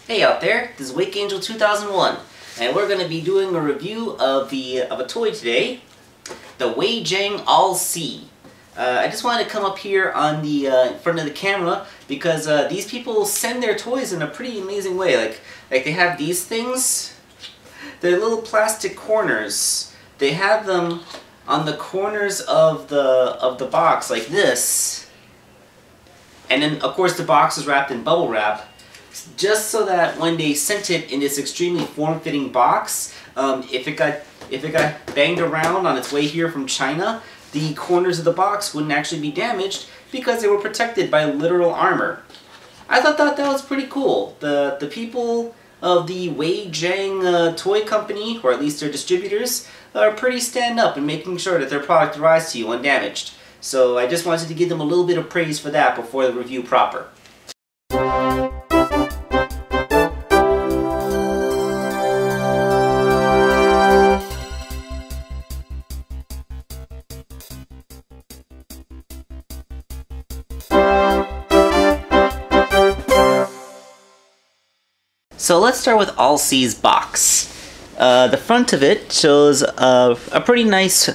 Hey out there, this is Wakeangel2K1, and we're going to be doing a review of a toy today, the Wei Jiang Alcee. I just wanted to come up here on the in front of the camera because these people send their toys in a pretty amazing way. Like they have these things, they're little plastic corners. They have them on the corners of the box like this, and then of course the box is wrapped in bubble wrap. Just so that when they sent it in this extremely form-fitting box, if it got banged around on its way here from China, the corners of the box wouldn't actually be damaged because they were protected by literal armor. I thought that was pretty cool. The people of the Wei Jiang toy company, or at least their distributors, are pretty stand up in making sure that their product arrives to you undamaged. So I just wanted to give them a little bit of praise for that before the review proper. So let's start with Alcee's box. The front of it shows a pretty nice,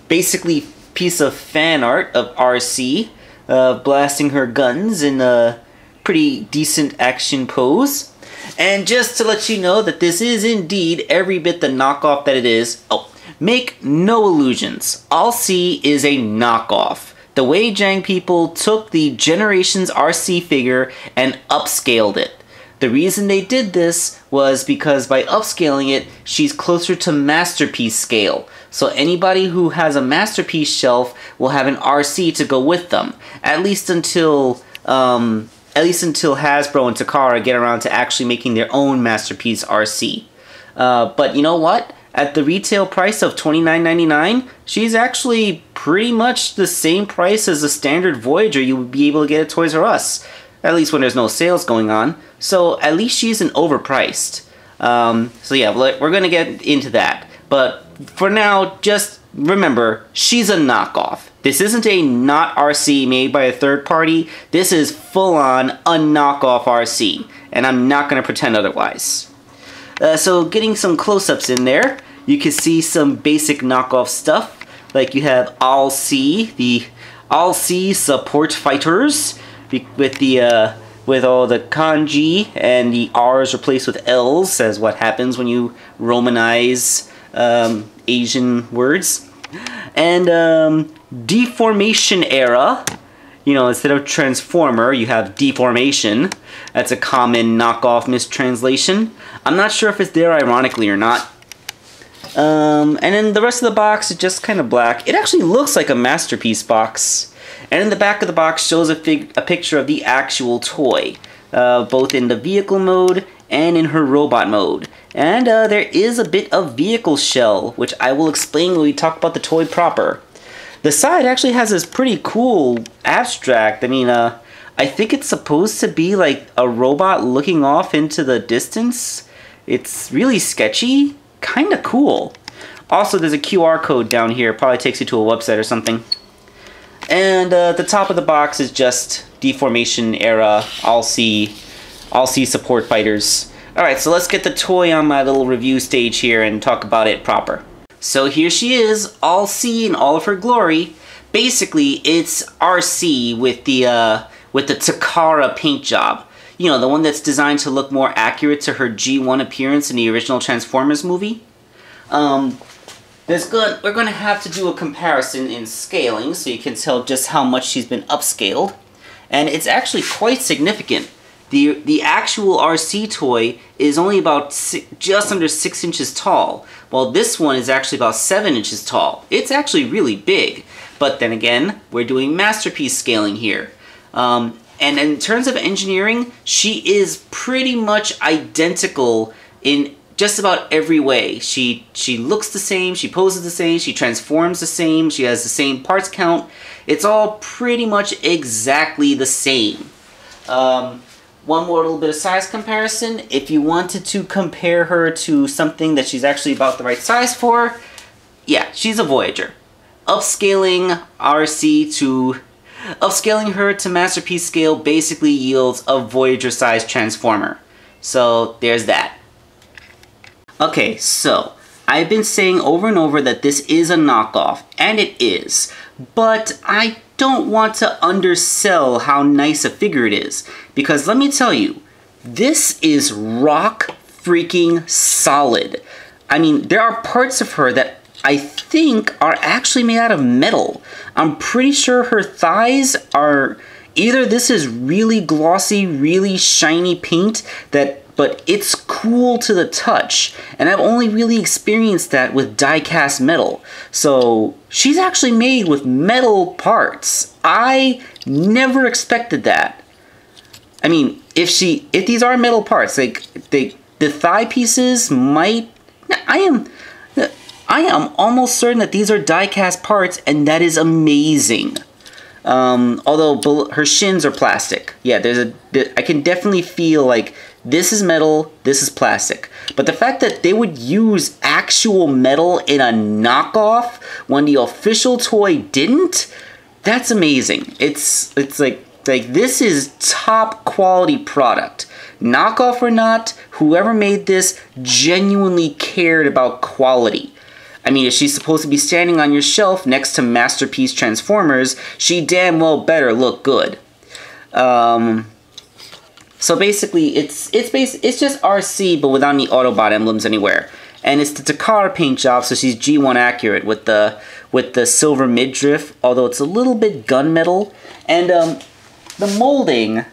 basically, piece of fan art of RC blasting her guns in a pretty decent action pose. And just to let you know that this is indeed every bit the knockoff that it is. Oh, make no illusions. Alcee is a knockoff. The Wei Jiang people took the Generations RC figure and upscaled it. The reason they did this was because by upscaling it, she's closer to masterpiece scale. So anybody who has a masterpiece shelf will have an RC to go with them, at least until Hasbro and Takara get around to actually making their own masterpiece RC. But you know what? At the retail price of $29.99, she's actually pretty much the same price as a standard Voyager you would be able to get at Toys R Us. At least when there's no sales going on. So at least she isn't overpriced. So yeah, we're going to get into that. But for now, just remember, she's a knockoff. This isn't a not RC made by a third party. This is full-on a knockoff RC. And I'm not going to pretend otherwise. So getting some close-ups in there, you can see some basic knockoff stuff. Like you have Alcee, the Alcee support fighters, with all the kanji and the R's replaced with L's, as what happens when you Romanize Asian words. And deformation era, you know, instead of transformer, you have deformation. That's a common knockoff mistranslation. I'm not sure if it's there ironically or not. And then the rest of the box is just kind of black. It actually looks like a masterpiece box. And in the back of the box shows a picture of the actual toy, both in the vehicle mode and in her robot mode. And there is a bit of vehicle shell, which I will explain when we talk about the toy proper. The side actually has this pretty cool abstract. I mean, I think it's supposed to be like a robot looking off into the distance. It's really sketchy, kind of cool. Also, there's a QR code down here. Probably takes you to a website or something. And the top of the box is just deformation era Alcee support fighters. Alright, so let's get the toy on my little review stage here and talk about it proper. So here she is, Alcee in all of her glory. Basically, it's RC with the Takara paint job. You know, the one that's designed to look more accurate to her G1 appearance in the original Transformers movie. We're going to have to do a comparison in scaling so you can tell just how much she's been upscaled. And it's actually quite significant. The actual RC toy is only about just under 6 inches tall, while this one is actually about 7 inches tall. It's actually really big. But then again, we're doing masterpiece scaling here. And in terms of engineering, she is pretty much identical in just about every way. She looks the same, she poses the same, she transforms the same, she has the same parts count. It's all pretty much exactly the same. One more little bit of size comparison. If you wanted to compare her to something that she's actually about the right size for, yeah, she's a Voyager. Upscaling her to masterpiece scale basically yields a Voyager-sized Transformer. So there's that. Okay, so I've been saying over and over that this is a knockoff, and it is, but I don't want to undersell how nice a figure it is, because let me tell you, this is rock freaking solid. I mean, there are parts of her that I think are actually made out of metal. I'm pretty sure her thighs are, either this is really glossy, really shiny paint but it's cool to the touch, and I've only really experienced that with die-cast metal. So she's actually made with metal parts. I never expected that. I mean, if these are metal parts, like the thigh pieces might. I am almost certain that these are die-cast parts, and that is amazing. Although her shins are plastic. Yeah, I can definitely feel like this is metal, this is plastic. But the fact that they would use actual metal in a knockoff when the official toy didn't, that's amazing. It's like this is top quality product. Knockoff or not, whoever made this genuinely cared about quality. I mean, if she's supposed to be standing on your shelf next to Masterpiece Transformers, she damn well better look good. So basically, it's just RC, but without any Autobot emblems anywhere. And it's the Takara paint job, so she's G1 accurate with the silver midriff, although it's a little bit gunmetal. And the molding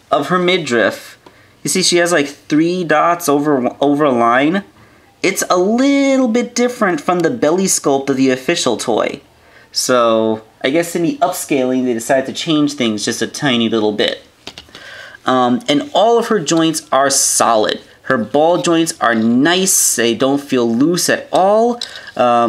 of her midriff, you see she has like 3 dots over a line. It's a little bit different from the belly sculpt of the official toy. So I guess in the upscaling, they decided to change things just a tiny little bit. And all of her joints are solid. Her ball joints are nice. They don't feel loose at all.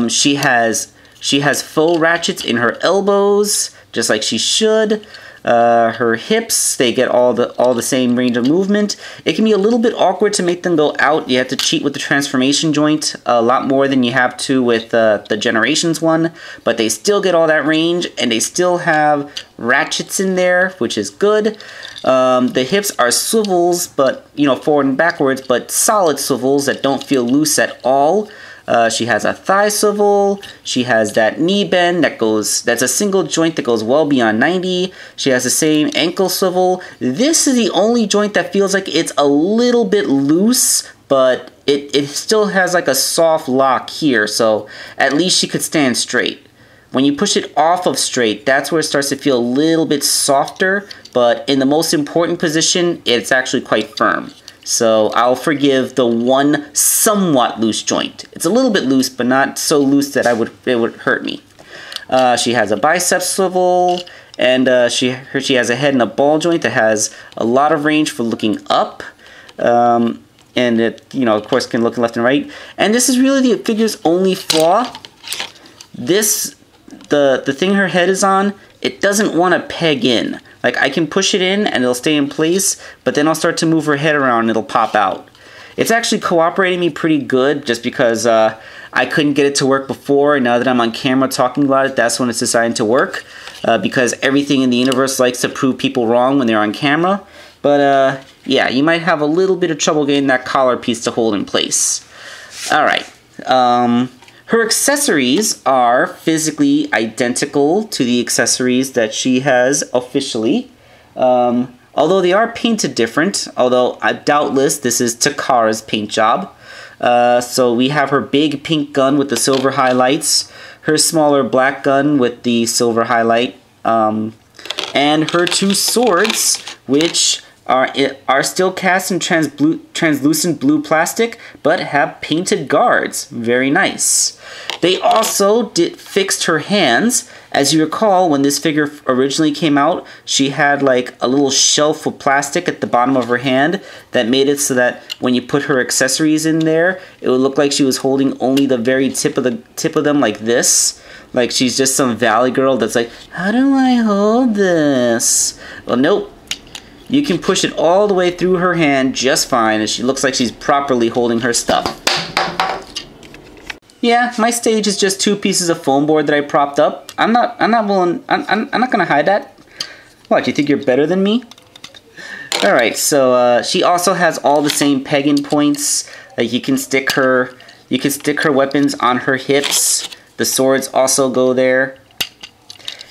She has faux ratchets in her elbows, just like she should. Her hips, they get all the same range of movement. It can be a little bit awkward to make them go out. You have to cheat with the transformation joint a lot more than you have to with the Generations one, but they still get all that range, and they still have ratchets in there, which is good. The hips are swivels, but forward and backwards, but solid swivels that don't feel loose at all. She has a thigh swivel. She has that knee bend that's a single joint that goes well beyond 90. She has the same ankle swivel. This is the only joint that feels like it's a little bit loose, but it still has like a soft lock here, so at least she could stand straight. When you push it off of straight, that's where it starts to feel a little bit softer, but in the most important position, it's actually quite firm. So I'll forgive the one somewhat loose joint. It's a little bit loose, but not so loose that it would hurt me. She has a bicep swivel, and she has a head and a ball joint that has a lot of range for looking up. And it, of course, can look left and right. And this is really the figure's only flaw. The thing her head is on, it doesn't want to peg in. Like, I can push it in and it'll stay in place, but then I'll start to move her head around and it'll pop out. It's actually cooperating me pretty good, just because I couldn't get it to work before, and now that I'm on camera talking about it, that's when it's deciding to work, because everything in the universe likes to prove people wrong when they're on camera. But yeah, you might have a little bit of trouble getting that collar piece to hold in place. Alright. Her accessories are physically identical to the accessories that she has officially, although they are painted different, although doubtless this is Takara's paint job. So we have her big pink gun with the silver highlights, her smaller black gun with the silver highlight, and her 2 swords, which are still cast in translucent blue plastic, but have painted guards. Very nice. They also fixed her hands. As you recall, when this figure originally came out, she had like a little shelf of plastic at the bottom of her hand that made it so that when you put her accessories in there, it would look like she was holding only the very tip of them, like this. Like she's just some valley girl that's like, how do I hold this? Well, nope. You can push it all the way through her hand just fine, and she looks like she's properly holding her stuff. Yeah, my stage is just 2 pieces of foam board that I propped up. I'm not gonna hide that. What, you think you're better than me? Alright, so she also has all the same pegging points. Like you can stick her weapons on her hips. The swords also go there.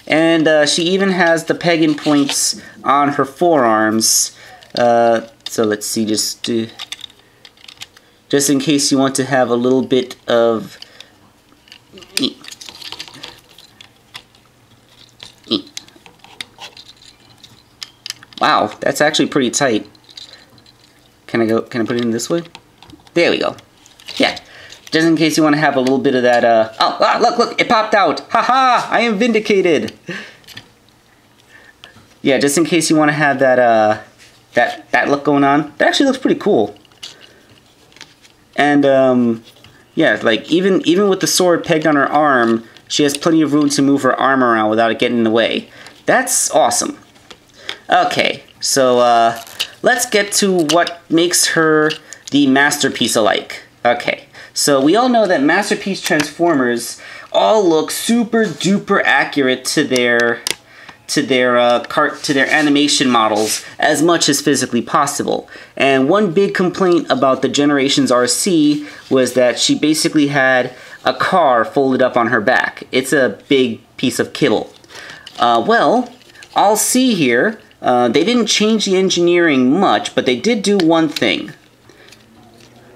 And she even has the pegging points on her forearms. So let's see, just in case you want to have a little bit of... Wow, that's actually pretty tight. Can I put it in this way? There we go. Yeah. Just in case you want to have a little bit of that, look, it popped out! Haha! I am vindicated! Yeah, just in case you want to have that, that look going on. That actually looks pretty cool. And, yeah, like, even with the sword pegged on her arm, she has plenty of room to move her arm around without it getting in the way. That's awesome. Okay, so, let's get to what makes her the masterpiece alike. Okay, so we all know that Masterpiece Transformers all look super duper accurate to their animation models as much as physically possible. And one big complaint about the Generations RC was that she basically had a car folded up on her back. It's a big piece of kibble. Well, Alcee here, they didn't change the engineering much, but they did do one thing.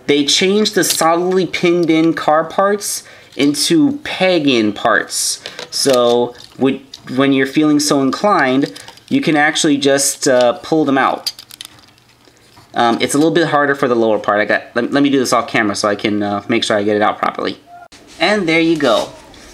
They changed the solidly pinned in car parts into peg-in parts. So when you're feeling so inclined, you can actually just pull them out. It's a little bit harder for the lower part. Let me do this off camera so I can make sure I get it out properly. And there you go.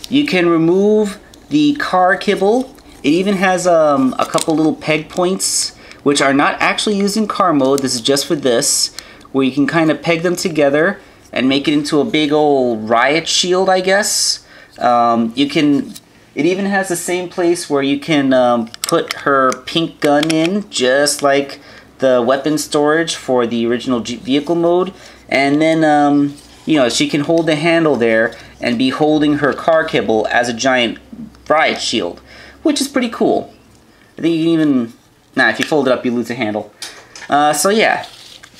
You can remove the car kibble. It even has a couple little peg points, which are not actually used in car mode. This is just for this, where you can kind of peg them together and make it into a big old riot shield, I guess. It even has the same place where you can put her pink gun in, just like the weapon storage for the original vehicle mode. And then, you know, she can hold the handle there and be holding her car kibble as a giant riot shield, which is pretty cool. I think you can even... Nah, if you fold it up, you lose the handle. So yeah,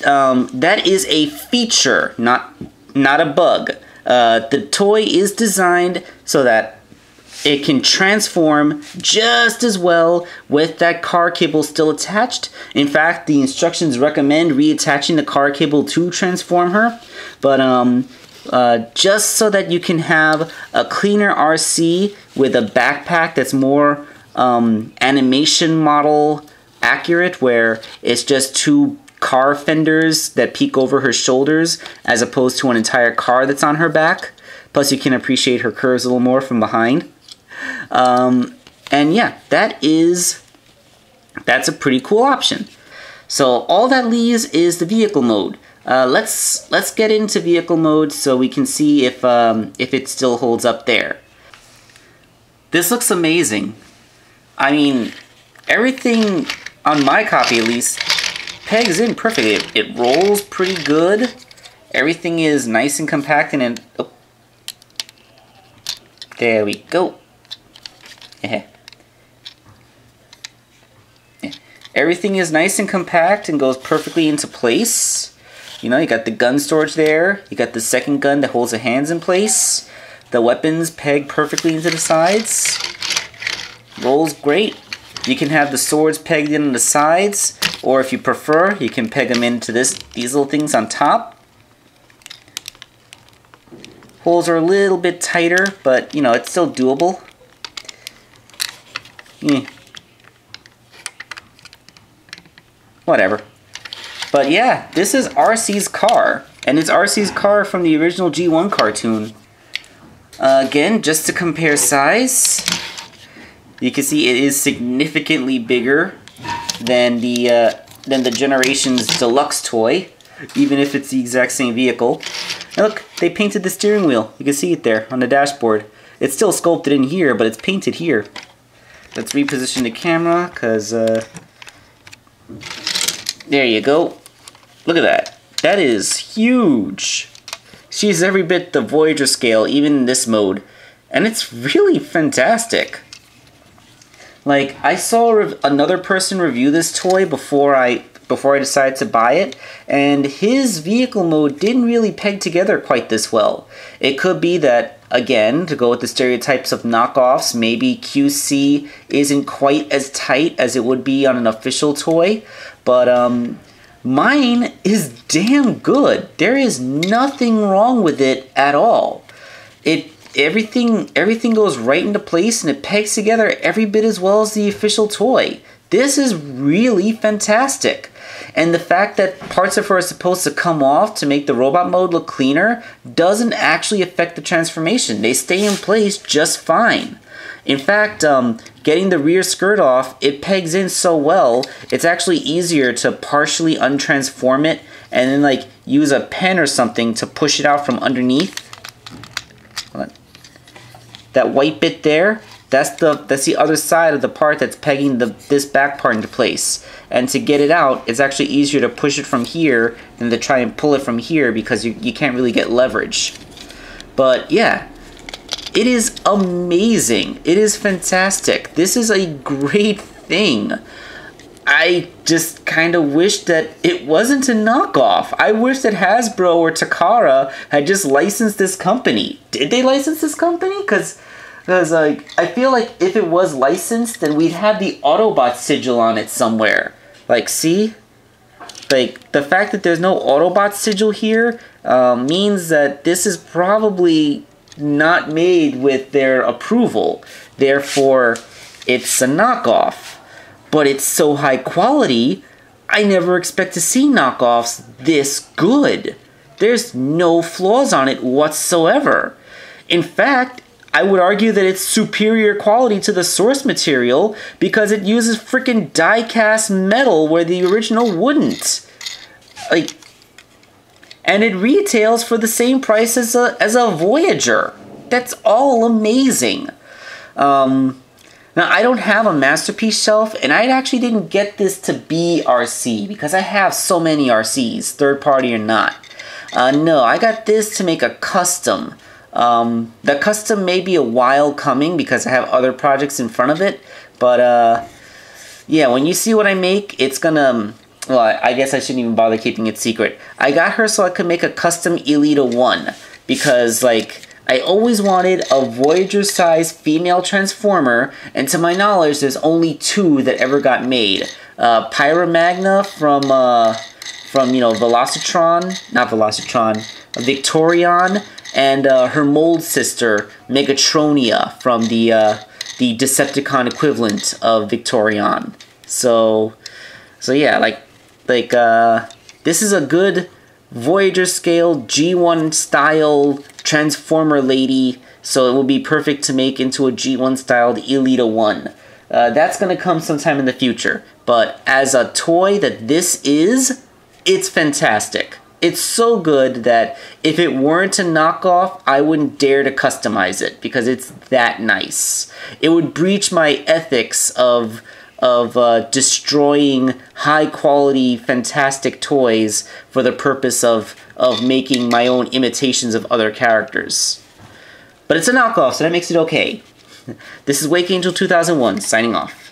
that is a feature, not a bug. The toy is designed so that it can transform just as well with that car cable still attached. In fact, the instructions recommend reattaching the car cable to transform her. But just so that you can have a cleaner RC with a backpack that's more animation model accurate, where it's just two car fenders that peek over her shoulders as opposed to an entire car that's on her back. Plus you can appreciate her curves a little more from behind. And yeah, that's a pretty cool option. So all that leaves is the vehicle mode. Let's get into vehicle mode so we can see if it still holds up there. This looks amazing. I mean, everything on my copy at least pegs in perfectly. It rolls pretty good. Everything is nice and compact and oh, there we go. Yeah. Everything is nice and compact and goes perfectly into place. You know, you got the gun storage there. You got the second gun that holds the hands in place. The weapons peg perfectly into the sides. Rolls great. You can have the swords pegged in on the sides, or if you prefer, you can peg them into these little things on top. Holes are a little bit tighter, but you know, it's still doable. Whatever. But yeah, this is Arcee's car, and it's Arcee's car from the original G1 cartoon. Again, just to compare size, you can see it is significantly bigger than the Generations Deluxe toy, even if it's the exact same vehicle. And look, they painted the steering wheel. You can see it there on the dashboard. It's still sculpted in here, but it's painted here. Let's reposition the camera, because there you go. Look at that. That is huge. She's every bit the Voyager scale, even in this mode. And it's really fantastic. Like, I saw another person review this toy before I before I decided to buy it, and his vehicle mode didn't really peg together quite this well. It could be that, again, to go with the stereotypes of knockoffs, maybe QC isn't quite as tight as it would be on an official toy, but mine is damn good. There is nothing wrong with it at all. Everything goes right into place and it pegs together every bit as well as the official toy. This is really fantastic. And the fact that parts of her are supposed to come off to make the robot mode look cleaner doesn't actually affect the transformation. They stay in place just fine. In fact, getting the rear skirt off, it pegs in so well, it's actually easier to partially untransform it and then like use a pen or something to push it out from underneath. That white bit there, that's the other side of the part that's pegging this back part into place. And to get it out, it's actually easier to push it from here than to try and pull it from here because you can't really get leverage. But yeah, it is amazing. It is fantastic. This is a great thing. I just kind of wish that it wasn't a knockoff. I wish that Hasbro or Takara had just licensed this company. Did they license this company? Because like, I feel like if it was licensed, then we'd have the Autobot sigil on it somewhere. Like, see? Like, the fact that there's no Autobot sigil here means that this is probably not made with their approval. Therefore, it's a knockoff. But it's so high quality, I never expect to see knockoffs this good. There's no flaws on it whatsoever. In fact, I would argue that it's superior quality to the source material because it uses freaking die-cast metal where the original wouldn't. Like, and it retails for the same price as a Voyager. That's all amazing. Now, I don't have a Masterpiece shelf, and I actually didn't get this to be RC, because I have so many RCs, third party or not. No, I got this to make a custom. The custom may be a while coming, because I have other projects in front of it, but, yeah, when you see what I make, it's gonna... Well, I guess I shouldn't even bother keeping it secret. I got her so I could make a custom Elita 1, because, like... I always wanted a Voyager-sized female Transformer, and to my knowledge, there's only 2 that ever got made. Pyramagna from you know, Victorion, and her mold sister, Megatronia, from the Decepticon equivalent of Victorion. So yeah, like this is a good Voyager scale G1 style Transformer lady, so it will be perfect to make into a G1 styled Elita 1. That's going to come sometime in the future, but as a toy that this is, it's fantastic. It's so good that if it weren't a knockoff, I wouldn't dare to customize it because it's that nice. It would breach my ethics of destroying high-quality, fantastic toys for the purpose of making my own imitations of other characters. But it's a knockoff, so that makes it okay. This is Wakeangel2K1 signing off.